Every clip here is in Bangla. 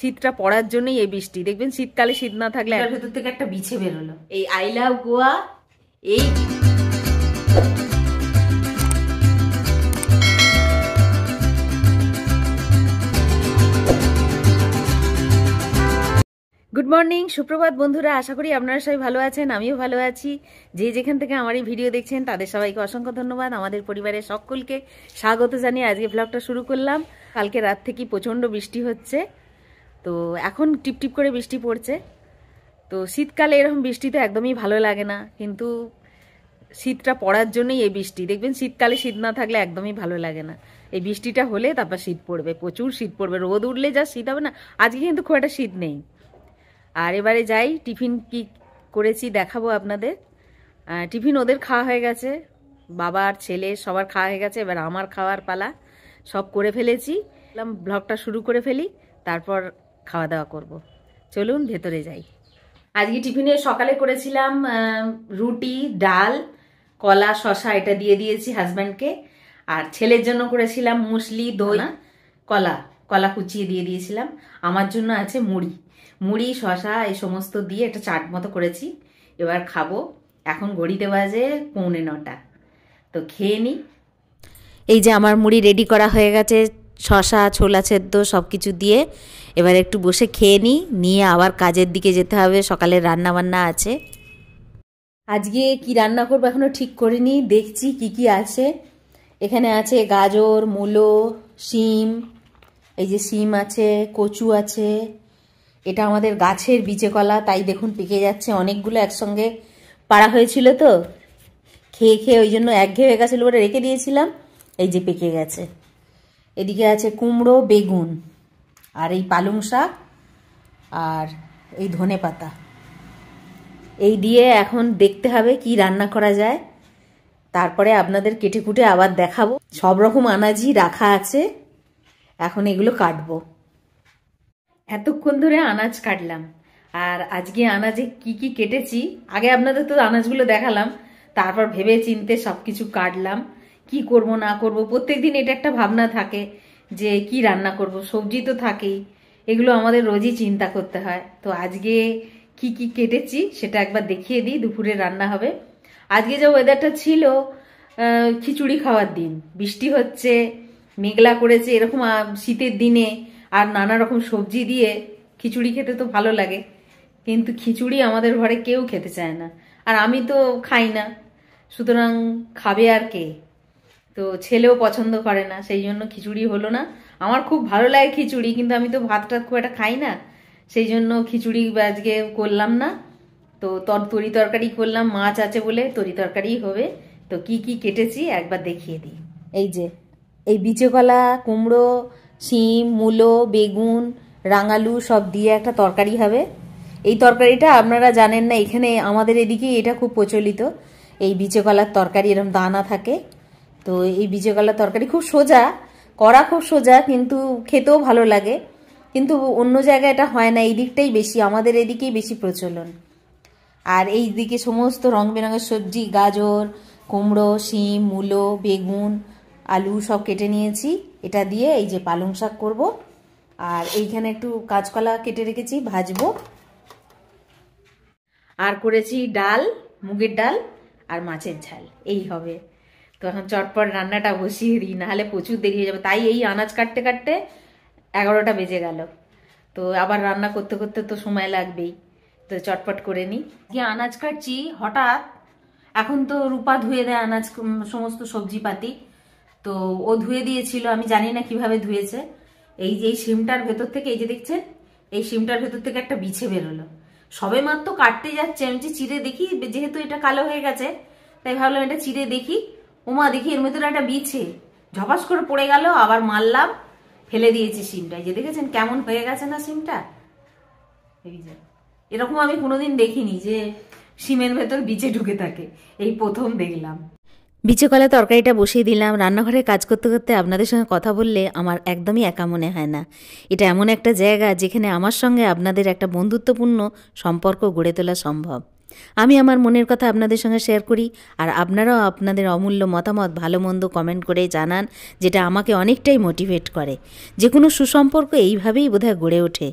শীতটা পড়ার জন্যই এই বৃষ্টি। দেখবেন শীতকালে শীত না থাকলে এর ভেতর থেকে একটা বিছে বেরোলো। এই আই লাভ গোয়া। এই গুড মর্নিং, সুপ্রভাত বন্ধুরা। আশা করি আপনারা সবাই ভালো আছেন, আমিও ভালো আছি। যে যেখান থেকে আমার এই ভিডিও দেখছেন তাদের সবাইকে অসংখ্য ধন্যবাদ। আমাদের পরিবারের সকলকে স্বাগত জানিয়ে আজকে ব্লগটা শুরু করলাম। কালকে রাত থেকে প্রচণ্ড বৃষ্টি হচ্ছে, তো এখন টিপটিপ করে বৃষ্টি পড়ছে। তো শীতকালে এরকম বৃষ্টি তো একদমই ভালো লাগে না, কিন্তু শীতটা পড়ার জন্যই এই বৃষ্টি। দেখবেন শীতকালে শীত না থাকলে একদমই ভালো লাগে না। এই বৃষ্টিটা হলে তারপর শীত পড়বে, প্রচুর শীত পড়বে। রোদ উঠলে যা শীত হবে না, আজকে কিন্তু খুব একটা শীত নেই। আর এবারে যাই, টিফিন কি করেছি দেখাবো আপনাদের। টিফিন ওদের খাওয়া হয়ে গেছে, বাবার ছেলে সবার খাওয়া হয়ে গেছে, এবার আমার খাওয়ার পালা। সব করে ফেলেছি, ব্লগটা শুরু করে ফেলি, তারপর খাওয়া দাওয়া করব। চলুন ভেতরে যাই। আজকে টিফিনে সকালে করেছিলাম রুটি, ডাল, কলা, শশা, এটা দিয়ে দিয়েছি হাজব্যান্ডকে। আর ছেলের জন্য করেছিলাম মুসলি, দই, কলা কুচিয়ে দিয়ে দিয়েছিলাম। আমার জন্য আছে মুড়ি, শশা, এই সমস্ত দিয়ে একটা চাট মতো করেছি। এবার খাবো। এখন ঘড়িতে বাজে 8:45। তো খেয়ে নিই। এই যে আমার মুড়ি রেডি করা হয়ে গেছে, শশা, ছোলা সেদ্ধ সব কিছু দিয়ে। এবার একটু বসে খেয়ে নিয়ে আবার কাজের দিকে যেতে হবে। সকালের রান্না বান্না আছে। আজকে কি রান্না করবো এখনো ঠিক করিনি, দেখছি কি কি আছে। এখানে আছে গাজর, মূলো, শিম, এই যে শিম আছে, কচু আছে। এটা আমাদের গাছের বিচে কলা, তাই দেখুন পেকে যাচ্ছে। অনেকগুলো একসঙ্গে পাড়া হয়েছিল, তো খেয়ে ওই জন্য একঘেয়ে হয়ে গেছিলো বলে রেখে দিয়েছিলাম। এই যে পেকে গেছে। এদিকে আছে কুমড়ো, বেগুন, আর এই পালং শাক, আর এই ধনে পাতা। এই দিয়ে এখন দেখতে হবে কি রান্না করা যায়, তারপরে আপনাদের কেটে কুটে আবার দেখাবো। সব রকম আনাজই রাখা আছে, এখন এগুলো কাটবো। এতক্ষণ ধরে আনাজ কাটলাম, আর আজকে আনাজে কি কি কেটেছি আগে আপনাদের তো আনাজগুলো দেখালাম, তারপর ভেবে চিনতে সবকিছু কাটলাম। কি করব না করব, প্রত্যেকদিন এটা একটা ভাবনা থাকে যে কি রান্না করব। সবজি তো থাকেই, এগুলো আমাদের রোজই চিন্তা করতে হয়। তো আজকে কি কি কেটেছি সেটা একবার দেখিয়ে দিই। দুপুরে রান্না হবে। আজকে যে ওয়েদারটা ছিল, খিচুড়ি খাওয়ার দিন, বৃষ্টি হচ্ছে, মেঘলা করেছে, এরকম শীতের দিনে আর নানা রকম সবজি দিয়ে খিচুড়ি খেতে তো ভালো লাগে, কিন্তু খিচুড়ি আমাদের ঘরে কেউ খেতে চায় না, আর আমি তো খাই না, সুতরাং খাবে আর কে? তো ছেলেও পছন্দ করে না, সেই জন্য খিচুড়ি হলো না। আমার খুব ভালো লাগে খিচুড়ি, কিন্তু আমি তো ভাতটা খুব একটা খাই না, সেই জন্য খিচুড়ি আজকে করলাম না। তো তরি তরকারি করলাম, মাছ আছে বলে তরি তরকারি হবে। তো কি কি কেটেছি একবার দেখিয়ে দিই। এই যে এই বিচে কলা, কুমড়ো, শিম, মূলো, বেগুন, রাঙালু সব দিয়ে একটা তরকারি হবে। এই তরকারিটা আপনারা জানেন না, এখানে আমাদের এদিকে এটা খুব প্রচলিত। এই বিচে কলার তরকারি এরকম দানা থাকে। তো এই বিচে কলার তরকারি খুব সোজা করা, খুব সোজা, কিন্তু খেতেও ভালো লাগে। কিন্তু অন্য জায়গায় এটা হয় না, এই দিকটাই বেশি, আমাদের এদিকেই বেশি প্রচলন। আর এই দিকে সমস্ত রং বেরঙের সবজি, গাজর, কুমড়ো, শিম, মূলো, বেগুন, আলু সব কেটে নিয়েছি। এটা দিয়ে এই যে পালং শাক করব। আর এইখানে একটু কাঁচকলা কেটে রেখেছি, ভাজবো। আর করেছি ডাল, মুগের ডাল আর মাছের ঝাল, এই হবে। তো এখন চটপট রান্নাটা বসিয়ে দিই, নাহলে প্রচুর দেরি হয়ে যাবে। তাই এই আনাজ কাটতে কাটতে 11টা বেজে গেল। তো আবার রান্না করতে করতে তো সময় লাগবেই, তো চটপট করে নিই। যে আনাজ কাটছি হঠাৎ, এখন তো রূপা ধুয়ে দেয় আনাজ, সমস্ত সবজিপাতি। তো ও ধুয়ে দিয়েছিল, আমি জানি না কিভাবে ধুয়েছে। এই যে এই শিমটার ভেতর থেকে, এই যে দেখছেন, এই শিমটার ভেতর থেকে একটা বিছে বেরোলো। সবে মাত্র কাটতে যাচ্ছে, আমি যে চিড়ে দেখি, যেহেতু এটা কালো হয়ে গেছে তাই ভাবলাম এটা চিড়ে দেখি। ওমা, দেখি এর ভেতরে একটা বিছে, ঝপাস করে পড়ে গেল। আবার মারলাম, ফেলে দিয়েছি শিমটা। এই যে দেখেছেন কেমন হয়ে গেছে না শিমটা। এই যে এরকম আমি কোনোদিন দেখিনি যে শিমের ভেতর বিছে ঢুকে থাকে, এই প্রথম দেখলাম। বিচে কলা তরকারিটা বসিয়ে দিলাম। রান্নাঘরে কাজ করতে করতে আপনাদের সঙ্গে কথা বললে আমার একদমই একা মনে হয় না। এটা এমন একটা জায়গা যেখানে আমার সঙ্গে আপনাদের একটা বন্ধুত্বপূর্ণ সম্পর্ক গড়ে তোলা সম্ভব। আমি আমার মনের কথা আপনাদের সঙ্গে শেয়ার করি, আর আপনারাও আপনাদের অমূল্য মতামত ভালো মন্দ কমেন্ট করে জানান, যেটা আমাকে অনেকটাই মোটিভেট করে। যে কোনো সুসম্পর্ক এইভাবেই বোধহয় গড়ে ওঠে,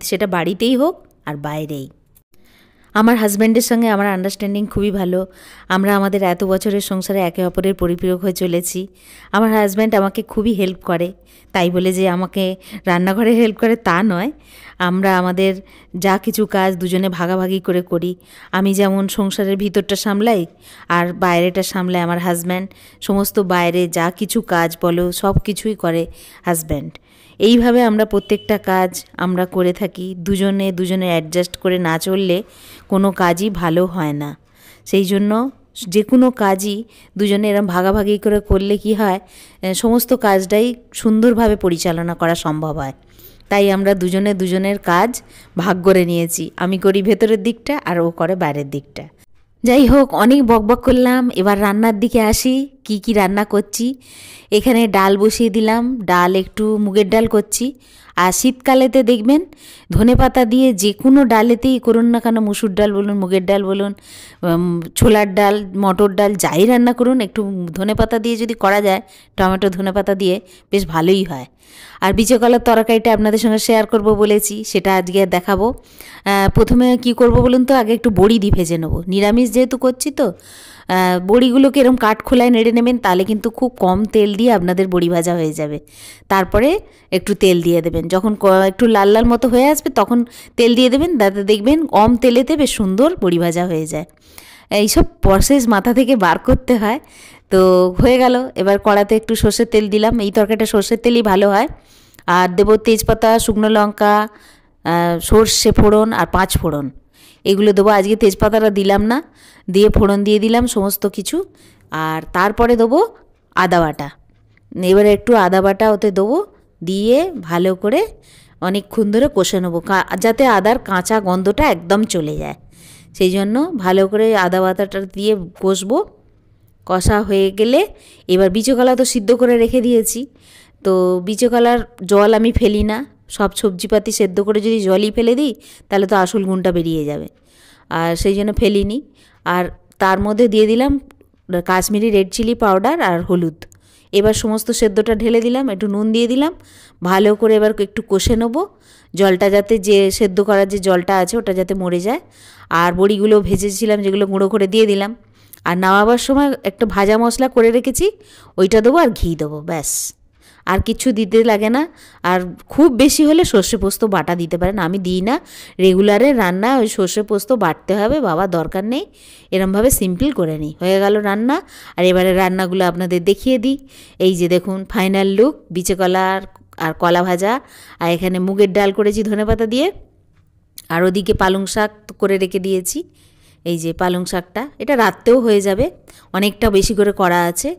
সেটা বাড়িতেই হোক আর বাইরেই। আমার হাজব্যান্ডের সঙ্গে আমার আন্ডারস্ট্যান্ডিং খুবই ভালো। আমরা আমাদের এত বছরের সংসারে একে অপরের পরিপূরক হয়ে চলেছি। আমার হাজব্যান্ড আমাকে খুবই হেল্প করে, তাই বলে যে আমাকে রান্নাঘরে হেল্প করে তা নয়। আমরা আমাদের যা কিছু কাজ দুজনে ভাগাভাগি করে করি। আমি যেমন সংসারের ভিতরটা সামলাই আর বাইরেটা সামলায় আমার হাজব্যান্ড। সমস্ত বাইরে যা কিছু কাজ বলো সব কিছুই করে হাজব্যান্ড। এইভাবে আমরা প্রত্যেকটা কাজ আমরা করে থাকি। দুজনে অ্যাডজাস্ট করে না চললে কোনো কাজই ভালো হয় না। সেই জন্য যে কোনো কাজই দুজনে এরম ভাগাভাগি করে করলে কি হয়, সমস্ত কাজটাই সুন্দরভাবে পরিচালনা করা সম্ভব হয়। তাই আমরা দুজনের কাজ ভাগ করে নিয়েছি। আমি করি ভেতরের দিকটা আর ও করে বাইরের দিকটা। যাই হোক, অনেক বকবক করলাম, এবার রান্নার দিকে আসি। কি রান্না করছি, এখানে ডাল বসিয়ে দিলাম। ডাল একটু মুগের ডাল করছি। আর শীতকালেতে দেখবেন ধনেপাতা দিয়ে যে কোনো ডালেতেই করুন না কেন, মুসুর ডাল বলুন, মুগের ডাল বলুন, ছোলার ডাল, মটর ডাল, যাই রান্না করুন, একটু ধনেপাতা দিয়ে যদি করা যায়, টমেটো ধনেপাতা দিয়ে, বেশ ভালোই হয়। আর বিচে কলার তরকারিটা আপনাদের সঙ্গে শেয়ার করব বলেছি, সেটা আজকে দেখাবো। প্রথমে কি করব বলুন তো, আগে একটু বড়ি দিয়ে ভেজে নেবো। নিরামিষ যেহেতু করছি তো বড়িগুলোকে এরকম কাঠখোলায় নেড়ে নেবেন, তাহলে কিন্তু খুব কম তেল দিয়ে আপনাদের বড়ি ভাজা হয়ে যাবে। তারপরে একটু তেল দিয়ে দেবেন, যখন একটু লাল লাল মতো হয়ে আসবে তখন তেল দিয়ে দেবেন, তাতে দেখবেন কম তেলেতে বেশ সুন্দর বড়ি ভাজা হয়ে যায়। এইসব প্রসেস মাথা থেকে বার করতে হয়। তো হয়ে গেল, এবার কড়াতে একটু সর্ষের তেল দিলাম। এই তরকারিটা সর্ষের তেলই ভালো হয়। আর দেবো তেজপাতা, শুকনো লঙ্কা, সর্ষে ফোড়ন আর 5 ফোড়ন, এগুলো দেবো। আজকে তেজপাতাটা দিলাম না, দিয়ে ফোড়ন দিয়ে দিলাম সমস্ত কিছু। আর তারপরে দেবো আদা বাটা। এবারে একটু আদা বাটা ওতে দেবো, দিয়ে ভালো করে অনেকক্ষণ ধরে কষে নেবো, যাতে আদার কাঁচা গন্ধটা একদম চলে যায়। সেই জন্য ভালো করে আদা বাটাটা দিয়ে কষবো। কষা হয়ে গেলে এবার বিচে কলা তো সিদ্ধ করে রেখে দিয়েছি, তো বিচে কলার জল আমি ফেলি না। সব সবজিপাতি সেদ্ধ করে যদি জলই ফেলে দিই তাহলে তো আসল গুণটা বেরিয়ে যাবে, আর সেই জন্য ফেলিনি। আর তার মধ্যে দিয়ে দিলাম কাশ্মীরি রেড চিলি পাউডার আর হলুদ। এবার সমস্ত সেদ্ধটা ঢেলে দিলাম, একটু নুন দিয়ে দিলাম, ভালো করে এবার একটু কষে নেবো। জলটা যাতে, যে সেদ্ধ করার যে জলটা আছে ওটা যাতে মরে যায়। আর বড়িগুলো ভেজেছিলাম যেগুলো গুঁড়ো করে দিয়ে দিলাম। আর নামাবার সময় একটা ভাজা মশলা করে রেখেছি, ওইটা দেবো আর ঘি দেবো, ব্যাস। আর কিছু দিতে লাগে না। আর খুব বেশি হলে সর্ষে পোস্ত বাটা দিতে পারেন, আমি দিই না। রেগুলারে রান্না ওই সর্ষে পোস্ত বাটতে হবে বাবা, দরকার নেই। এরমভাবে সিম্পল করে নিই, হয়ে গেল রান্না। আর এবারে রান্নাগুলো আপনাদের দেখিয়ে দিই। এই যে দেখুন ফাইনাল লুক, বিচে কলা আর কলা ভাজা। আর এখানে মুগের ডাল করেছি ধনেপাতা দিয়ে, আর ওদিকে পালং শাক করে রেখে দিয়েছি। এই যে পালং শাকটা, এটা রাত্রেও হয়ে যাবে, অনেকটা বেশি করে করা আছে।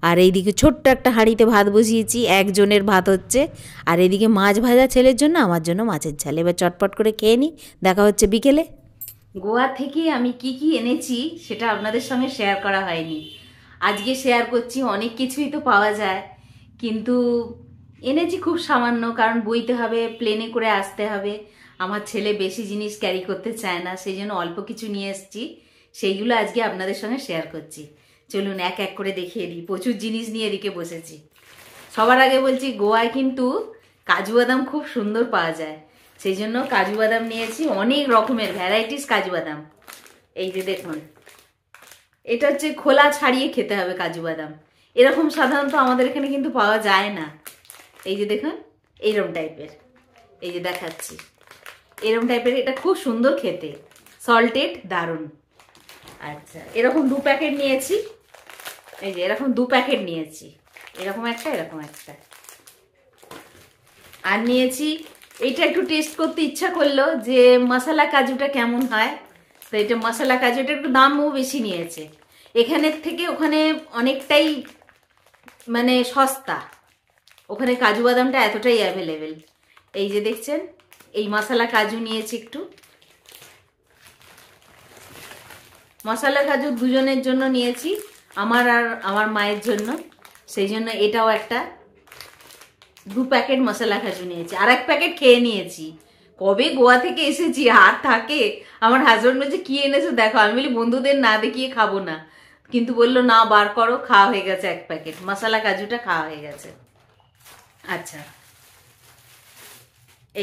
আর এইদিকে ছোট্ট একটা হাঁড়িতে ভাত বসিয়েছি, একজনের ভাত হচ্ছে। আর এদিকে মাছ ভাজা ছেলের জন্য, আমার জন্য মাছের ঝাল। এবার চটপট করে খেয়ে নিই, দেখা হচ্ছে বিকেলে। গোয়া থেকে আমি কি এনেছি সেটা আপনাদের সঙ্গে শেয়ার করা হয়নি, আজকে শেয়ার করছি। অনেক কিছুই তো পাওয়া যায়, কিন্তু এনেছি খুব সামান্য, কারণ বইতে হবে, প্লেনে করে আসতে হবে। আমার ছেলে বেশি জিনিস ক্যারি করতে চায় না, সেই জন্য অল্প কিছু নিয়ে এসেছি, সেইগুলো আজকে আপনাদের সঙ্গে শেয়ার করছি। চলুন এক এক করে দেখিয়ে দিই। প্রচুর জিনিস নিয়ে এদিকে বসেছি। সবার আগে বলছি, গোয়ায় কিন্তু কাজু বাদাম খুব সুন্দর পাওয়া যায়, সেই জন্য কাজু বাদাম নিয়েছি, অনেক রকমের ভ্যারাইটিস কাজু বাদাম। এই যে দেখুন, এটা হচ্ছে খোলা ছাড়িয়ে খেতে হবে কাজু বাদাম। এরকম সাধারণত আমাদের এখানে কিন্তু পাওয়া যায় না। এই যে দেখুন, এইরকম টাইপের, এই যে দেখাচ্ছি, এরকম টাইপের। এটা খুব সুন্দর খেতে, সল্টেড, দারুণ। আচ্ছা, এরকম 2 প্যাকেট নিয়েছি। এই যে এরকম 2 প্যাকেট নিয়েছি, এরকম একটা, এরকম একটা। আর নিয়েছি, এইটা একটু টেস্ট করতে ইচ্ছা করলো যে মশলা কাজুটা কেমন হয়, তো এটা মশলা কাজু, এটা একটু দামও বেশি নিয়েছে। এখানের থেকে ওখানে অনেকটাই মানে সস্তা, ওখানে কাজু বাদামটা এতটাই অ্যাভেলেবেল। এই যে দেখছেন, এই মশলা কাজু নিয়েছি একটু। মশলা কাজু দুজনের জন্য নিয়েছি, আমার আর আমার মায়ের জন্য, সেই জন্য এটাও একটা 2 প্যাকেট মশলা কাজু নিয়েছি। আর 1 প্যাকেট খেয়ে নিয়েছি, কবে গোয়া থেকে এসেছি আর থাকে। আমার হাজবেন্ড বলছে কি এনেছো দেখো, আমি বলি বন্ধুদের না দেখিয়ে খাবো না, কিন্তু বললো না বার করো, খাওয়া হয়ে গেছে 1 প্যাকেট মশলা কাজুটা খাওয়া হয়ে গেছে। আচ্ছা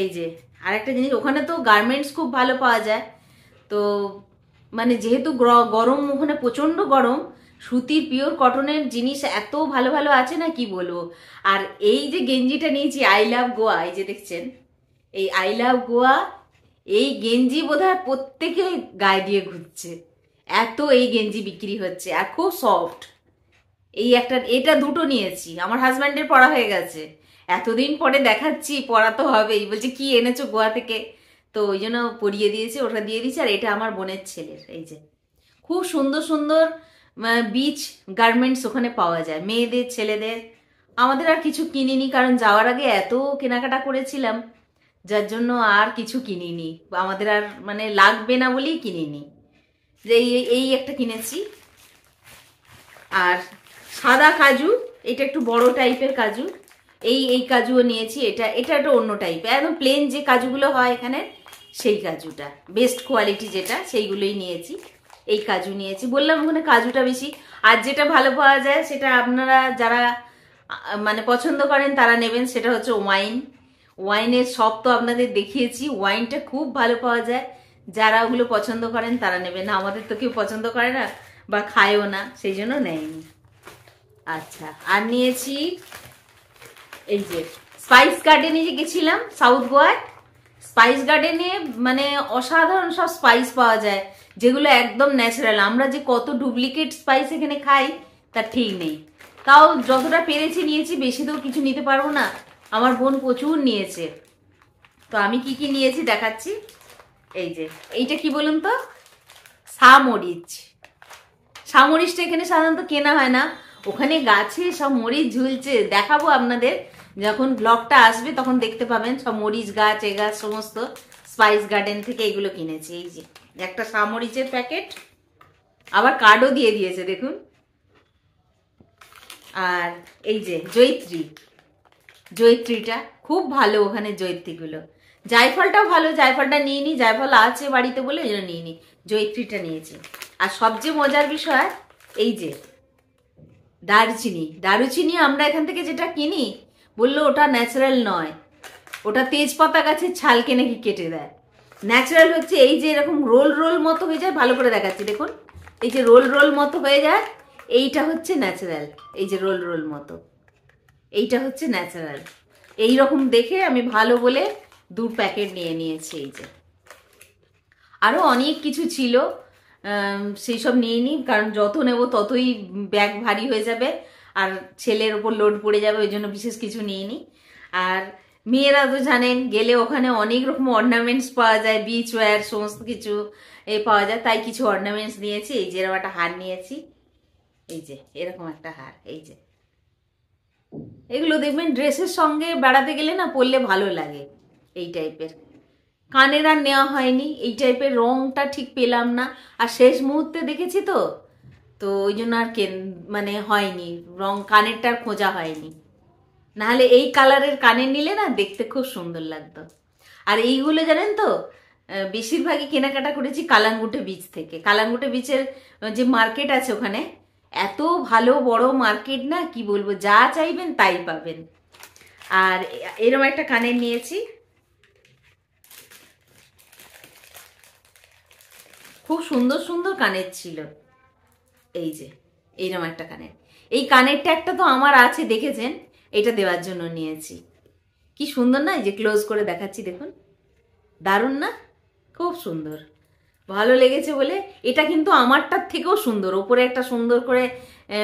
এই যে আরেকটা জিনিস, ওখানে তো গার্মেন্টস খুব ভালো পাওয়া যায়, তো মানে যেহেতু গরম ওখানে প্রচন্ড গরম, সুতির পিওর কটনের জিনিস এত ভালো ভালো আছে না কি বলবো। আর এই যে গেঞ্জিটা নিয়েছি আই লাভ গোয়া, এই যে দেখছেন এই আই লাভ গোয়া, এই গেঞ্জি বোধহয় প্রত্যেকে গায়ে দিয়ে ঘুরছে, এত এই গেঞ্জি বিক্রি হচ্ছে আর খুব সফট। এই একটা এটা দুটো নিয়েছি, আমার হাজব্যান্ডের পরা হয়ে গেছে, এতদিন পরে দেখাচ্ছি, পরা তো হবেই। বলছে কি এনেছো গোয়া থেকে, তো ওই জন্য পরিয়ে দিয়েছে, ওটা দিয়ে দিয়েছে। আর এটা আমার বোনের ছেলের, এই যে খুব সুন্দর সুন্দর বিচ গার্মেন্টস ওখানে পাওয়া যায়, মেয়েদের ছেলেদের। আমাদের আর কিছু কিনিনি, কারণ যাওয়ার আগে এত কেনাকাটা করেছিলাম, যার জন্য আর কিছু কিনিনি, আমাদের আর মানে লাগবে না বলেই কিনিনি। যে এই একটা কিনেছি। আর সাদা কাজু, এটা একটু বড় টাইপের কাজু, এই কাজুও নিয়েছি। এটা একটা অন্য টাইপের, একদম প্লেন যে কাজুগুলো হয় এখানে সেই কাজুটা, বেস্ট কোয়ালিটি যেটা, সেইগুলোই নিয়েছি। এই কাজু নিয়েছি, বললাম ওখানে কাজুটা বেশি। আর যেটা ভালো পাওয়া যায় সেটা আপনারা যারা মানে পছন্দ করেন তারা নেবেন, সেটা হচ্ছে ওয়াইন। ওয়াইনের সব তো আপনাদের দেখিয়েছি, ওয়াইনটা খুব ভালো পাওয়া যায়, যারা ওগুলো পছন্দ করেন তারা নেবেন। না আমাদের তো কেউ পছন্দ করে না বা খায়ও না, সেই জন্য নেয়নি। আচ্ছা আর নিয়েছি এই যে স্পাইস গার্ডেনে যে গেছিলাম সাউথ গোয়ায়, স্পাইস গার্ডেনে মানে অসাধারণ সব স্পাইস পাওয়া যায়, যেগুলো একদম ন্যাচারাল। আমরা যে কত ডুপ্লিকেট স্পাইস এখানে খাই তার ঠিক নেই, তাও যতটা পেরেছি নিয়েছি, বেশি তো কিছু নিতে পারবো না। আমার বোন প্রচুর নিয়েছে, তো আমি কি কি নিয়েছি দেখাচ্ছি। এই যে এইটা কি বলুন তো, সামরিচ। সামরিচটা এখানে সাধারণত কেনা হয় না, ওখানে গাছে সব মরিচ ঝুলছে, দেখাবো আপনাদের যখন ব্লগটা আসবে তখন দেখতে পাবেন। সব মরিচ গাছ এ গাছ সমস্ত স্পাইস গার্ডেন থেকে এগুলো কিনেছি। এই যে একটা সামরিচের প্যাকেট, আবার কার্ডও দিয়ে দিয়েছে দেখুন। আর এই যে জয়িত্রীটা খুব ভালো, ওখানে জয়িত্রীগুলো। জায়ফলটাও ভালো, জায়ফলটা নিয়ে নি, জায়ফল আছে বাড়িতে বলে ওই জন্য নিয়ে নি, জয়িত্রীটা নিয়েছি। আর সবচেয়ে মজার বিষয় এই যে দারুচিনি আমরা এখান থেকে যেটা কিনি বললো ওটা ন্যাচারাল নয়, ওটা তেজপাতা গাছের ছালকে নাকি কেটে দেয়। ন্যাচারাল হচ্ছে এই যে এরকম রোল রোল মতো হয়ে যায়, ভালো করে দেখাচ্ছি দেখুন, এই যে রোল রোল মতো হয়ে যায়, এইটা হচ্ছে ন্যাচারাল। এই যে রোল রোল মতো, এইটা হচ্ছে ন্যাচারাল। এইরকম দেখে আমি ভালো বলে 2 প্যাকেট নিয়ে নিয়েছি। এই যে আরও অনেক কিছু ছিল, সেই সব নিয়ে নিই, কারণ যত নেব ততই ব্যাগ ভারী হয়ে যাবে আর ছেলের ওপর লোড পড়ে যাবে, ওই জন্য বিশেষ কিছু নিয়ে নিই। আর মেয়েরা তো জানেন গেলে ওখানে অনেক রকম অর্নামেন্টস পাওয়া যায়, বিচ ওয়্যার সমস্ত কিছু পাওয়া যায়, তাই কিছু অর্নামেন্টস নিয়েছি। এই যে এরকম একটা হার নিয়েছি, এই যে এরকম একটা হার, এই যে এগুলো দেখবেন ড্রেসের সঙ্গে বেড়াতে গেলে না পরলে ভালো লাগে এই টাইপের। কানের আর নেওয়া হয়নি, এই টাইপের রংটা ঠিক পেলাম না, আর শেষ মুহূর্তে দেখেছি তো ওই জন্য আর মানে হয়নি, রং কানেরটার খোঁজা হয়নি, নাহলে এই কালারের কানের নিলে না দেখতে খুব সুন্দর লাগতো। আর এইগুলো জানেন তো বেশিরভাগই কেনাকাটা করেছি কালাঙ্গুটে বিচ থেকে। কালাঙ্গুটে বিচের যে মার্কেট আছে ওখানে এত ভালো বড় মার্কেট না, কি বলবো, যা চাইবেন তাই পাবেন। আর এরকম একটা কানের নিয়েছি, খুব সুন্দর সুন্দর কানের ছিল। এই যে এইরকম একটা কানের, এই কানেরটা একটা তো আমার আছে দেখেছেন, এটা দেওয়ার জন্য নিয়েছি। কি সুন্দর না, এই যে ক্লোজ করে দেখাচ্ছি দেখুন, দারুণ না, খুব সুন্দর, ভালো লেগেছে বলে। এটা কিন্তু আমারটার থেকেও সুন্দর, ওপরে একটা সুন্দর করে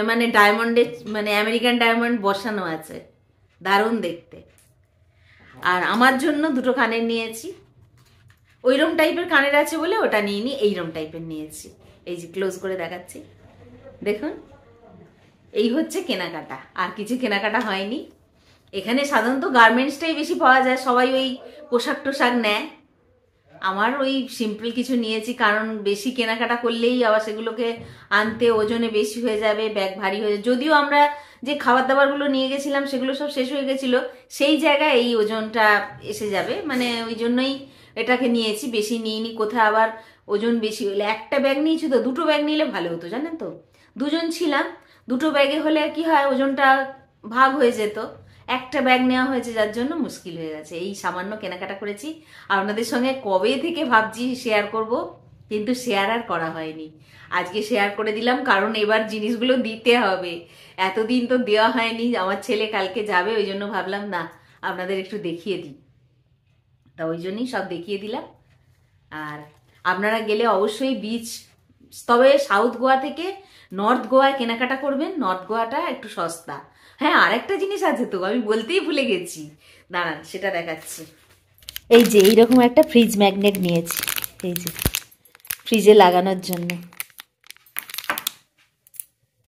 মানে ডায়মন্ডের মানে আমেরিকান ডায়মন্ড বসানো আছে, দারুণ দেখতে। আর আমার জন্য 2টো কানের নিয়েছি, ওইরকম টাইপের কানের আছে বলে ওটা নিয়ে নি, এইরকম টাইপের নিয়েছি। এই যে ক্লোজ করে দেখাচ্ছি দেখুন, এই হচ্ছে কেনাকাটা, আর কিছু কেনাকাটা হয়নি। এখানে সাধারণত গার্মেন্টসটাই বেশি পাওয়া যায়, সবাই ওই পোশাক টোশাক নেয়, আমার ওই সিম্পল কিছু নিয়েছি, কারণ বেশি কেনাকাটা করলেই আবার সেগুলোকে আনতে ওজনে বেশি হয়ে যাবে, ব্যাগ ভারী হয়ে যাবে। যদিও আমরা যে খাবার দাবারগুলো নিয়ে গেছিলাম সেগুলো সব শেষ হয়ে গেছিল, সেই জায়গায় এই ওজনটা এসে যাবে, মানে ওই জন্যই এটাকে নিয়েছি, বেশি নিইনি। কোথায় আবার ওজন বেশি হলে, একটা ব্যাগ নিয়েছি তো, দুটো ব্যাগ নিলে ভালো হতো জানেন তো, দুজন ছিলাম, দুটো ব্যাগে হলে কি হয় ওজনটা ভাগ হয়ে যেত, একটা ব্যাগ নেওয়া হয়েছে যার জন্য মুশকিল হয়ে গেছে। এই সামান্য কেনাকাটা করেছি, আপনাদের সঙ্গে কবে থেকে ভাবছি শেয়ার করব, কিন্তু শেয়ার আর করা হয়নি। আজকে শেয়ার করে দিলাম, কারণ এবার জিনিসগুলো দিতে হবে, এতদিন তো দেওয়া হয়নি। আমার ছেলে কালকে যাবে, ওই জন্য ভাবলাম না আপনাদের একটু দেখিয়ে দিই, তা ওই জন্যই সব দেখিয়ে দিলাম। আর আপনারা গেলে অবশ্যই বিচ, তবে সাউথ গোয়া থেকে নর্থ গোয়ায় কেনাকাটা করবেন, নর্থ গোয়াটা একটু সস্তা। হ্যাঁ, আর একটা জিনিস আছে তো, আমি বলতেই ভুলে গেছি, দাঁড়ান সেটা দেখাচ্ছি। এই যে এইরকম একটা ফ্রিজ ম্যাগনেট নিয়েছি, এই যে ফ্রিজে লাগানোর জন্য।